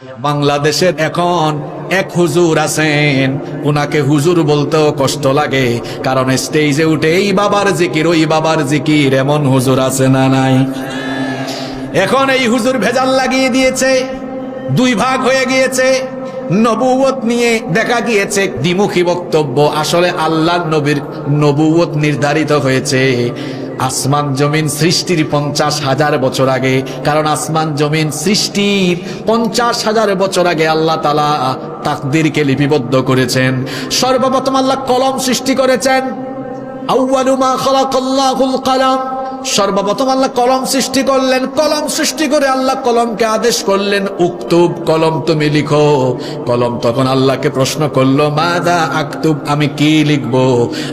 বাংলাদেশের এখন এক হুজুর আছেন, উনাকে হুজুর বলতেও কষ্ট লাগে, কারণ স্টেজে উঠে এই বাবার জিকির ওই বাবার জিকির, এমন হুজুর আছে না নাই? এখন এই হুজুর ভেজাল লাগিয়ে দিয়েছে, দুই ভাগ হয়ে গিয়েছে। নবুয়ত নিয়ে দেখা গিয়েছে দ্বিমুখী বক্তব্য। আসলে আল্লাহর নবীর নবুয়ত নির্ধারিত হয়েছে আসমান জমিন সৃষ্টির 50,000 বছর আগে, কারণ আসমান জমিন সৃষ্টির 50,000 বছর আগে আল্লাহ তাআলা তাকদীরকে লিপিবদ্ধ করেছেন। সর্বপ্রথম আল্লাহ কলম সৃষ্টি করেছেন। আউয়ালু মা খালাকাল্লাহুল কলম, সর্বপ্রথম আল্লাহ কলম সৃষ্টি করলেন। কলম সৃষ্টি করে আল্লাহ কলমকে আদেশ করলেন, উক্তুব, কলম তুমি লিখো। কলম তখন আল্লাহকে প্রশ্ন করলো, মাযা আকতুব, আমি কি লিখব?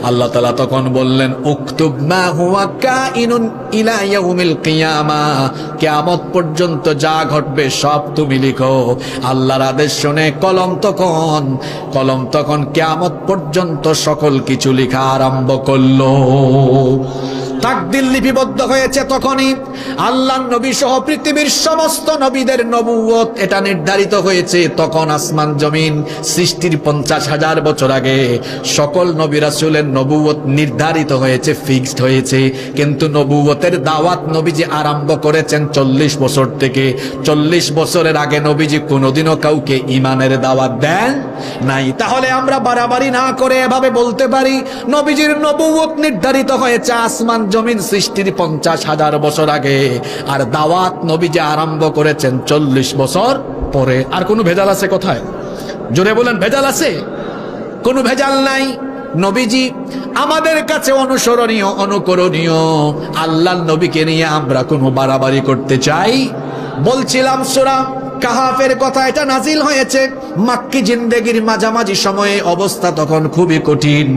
আল্লাহ তাআলা তখন বললেন, উক্তুব মা হুয়া কাইনুন ইলা ইয়াউমিল কিয়ামা, কিয়ামত পর্যন্ত যা ঘটবে সব তুমি লিখো। আল্লাহর আদেশ শুনে কলম তখন কিয়ামত পর্যন্ত সকল কিছু লেখা আরম্ভ করলো। তাকদীর লিপিবদ্ধ হয়েছে তখনই। আল্লাহর নবী সহ পৃথিবীর সমস্ত নবীদের নবুয়ত এটা নির্ধারিত হয়েছে তখন আসমান জমিন সৃষ্টির 50,000 বছর আগে। সকল নবী রাসূলের নবুয়ত নির্ধারিত হয়েছে, ফিক্সড হয়েছে। কিন্তু নবুয়তের দাওয়াত নবীজি আরম্ভ করেছেন 40 বছর থেকে। 40 বছরের আগে নবীজি কোনোদিনও কাউকে ঈমানের দাওয়াত দেন নাই। তাহলে আমরা বাড়াবাড়ি না করে এভাবে বলতে পারি, নবীজির নবুয়ত নির্ধারিত হয়েছে আসমান জমিন সৃষ্টির 50,000 বছর আগে, আর দাওয়াত নবীজি আরম্ভ করেছেন 40 বছর পরে। আর কোনো ভেজাল আছে কোথায়? জোরে বলেন, ভেজাল আছে? কোনো ভেজাল নাই। নবীজি আমাদের কাছে অনুসরণীয়, অনুকরণীয়। আল্লাহর নবীকে নিয়ে আমরা কোনো বাড়াবাড়ি করতে চাই? বলছিলাম সূরা কাহাফের কথা, এটা নাজিল হয়েছে মাক্কি জিন্দেগির মাঝামাঝি সময়ে। অবস্থা তখন খুবই কঠিন।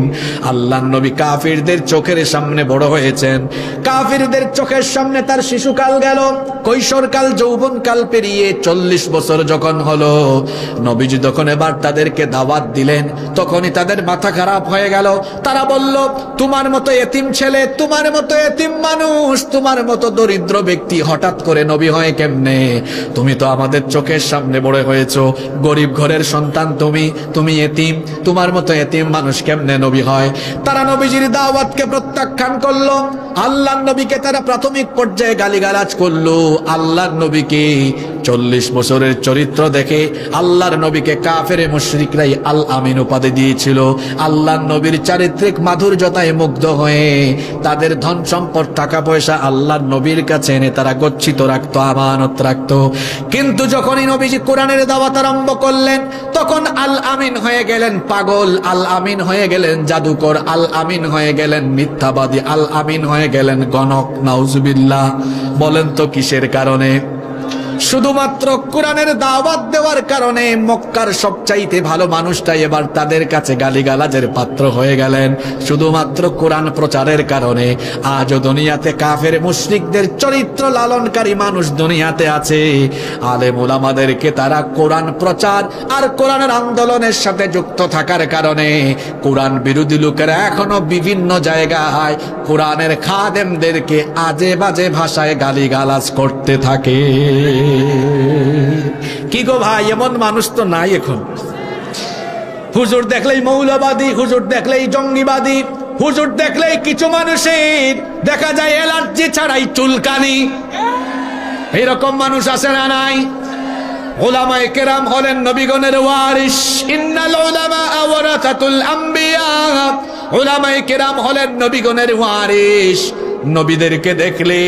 আল্লাহর নবী কাফিরদের চোখের সামনে বড় হয়েছেন। কাফিরদের চোখের সামনে তার শিশুকাল গেল, কৈশোরকাল, যৌবনকাল পেরিয়ে 40 বছর যখন হলো, নবীজি তখন এবার তাদেরকে দাওয়াত দিলেন। তখনই তাদের মাথা খারাপ হয়ে গেল। তারা বলল, তোমার মতো এতিম ছেলে, তোমার মতো এতিম মানুষ, তোমার মতো দরিদ্র ব্যক্তি হঠাৎ করে নবী হয় কেমনে? তুমি তো আমাদের চোখের সামনে বড় হয়েছো, গরিব ঘরের সন্তান, তুমি এতিম, তোমার মতো এতিম মানুষ কেমনে নবী হয়? তারা নবীজির দাওয়াতকে প্রত্যাখ্যান করলো। আল্লাহর নবীকে তারা প্রাথমিক পর্যায়ে গালিগালাজ করলো। আল্লাহর নবীকে 40 বছরের চরিত্র দেখে আল্লাহর নবীকে কাফেরে মুশরিকরাই আল আমিন উপাধি দিয়েছিল। আল্লাহর নবীর চারিত্রিক মাধুর্যতায় মুগ্ধ হয়ে তাদের ধন সম্পদ, টাকা পয়সা আল্লাহর নবীর কাছে এনে তারা গচ্ছিত রাখতো, আমানত রাখতো। কিন্তু যখনই নবীজি কোরআনের দাওয়াত আরম্ভ করলেন, তখন আল আমিন হয়ে গেলেন পাগল, আল আমিন হয়ে গেলেন জাদুকর, আল আমিন হয়ে গেলেন মিথ্যাবাদী, আল আমিন হয়ে গেলেন গণক। নাউজুবিল্লাহ। বলেন তো কিসের কারণে? শুধুমাত্র কোরআনের দাওয়াত দেওয়ার কারণে মক্কার সবচাইতে ভালো মানুষটাই এবার তাদের কাছে গালিগালাজের পাত্র হয়ে গেলেন। শুধুমাত্র কোরআন প্রচারের কারণে আজও দুনিয়াতে কাফের মুশরিকদের চরিত্র লালনকারী মানুষ দুনিয়াতে আছে। আলেম উলামাদেরকে তারা কোরআন প্রচার আর কোরআনের আন্দোলনের সাথে যুক্ত থাকার কারণে কোরআন বিরোধী লোকেরা এখনো বিভিন্ন জায়গায় কোরআনের খাদেমদেরকে আজে বাজে ভাষায় গালিগালাজ করতে থাকে। কি গো ভাই, এমন মানুষ তো নাই এখন। হুজুর দেখলেই মৌলবাদী, হুজুর দেখলেই জঙ্গিবাদী, হুজুর দেখলেই কিছু মানুষের দেখা যায় অ্যালার্জি ছাড়াই চুলকানি। এরকম মানুষ আছে না নাই? উলামায়ে কেরাম হলেন নবীগণের ওয়ারিস। ইন্নাল উলামা ওয়ারাসাতুল আম্বিয়া, উলামায়ে কেরাম হলেন নবীগণের ওয়ারিস। নবীদেরকে দেখলে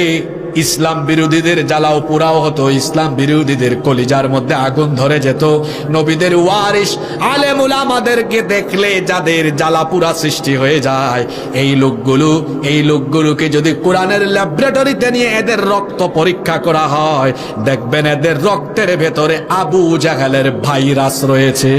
ইসলাম বিরোধীদের জ্বালাও পোড়াও হতো, ইসলাম বিরোধীদের কলিজার মধ্যে আগুন ধরে যেত। নবীদের ওয়ারিস আলেম উলামাদেরকে দেখলে যাদের জ্বালা পোড়া সৃষ্টি হয়ে যায়, এই লোকগুলোকে যদি কোরআনের ল্যাবরেটরিতে নিয়ে এদের রক্ত পরীক্ষা করা হয়, দেখবেন এদের রক্তের ভেতরে আবু জাহেলের ভাইরাস রয়েছে।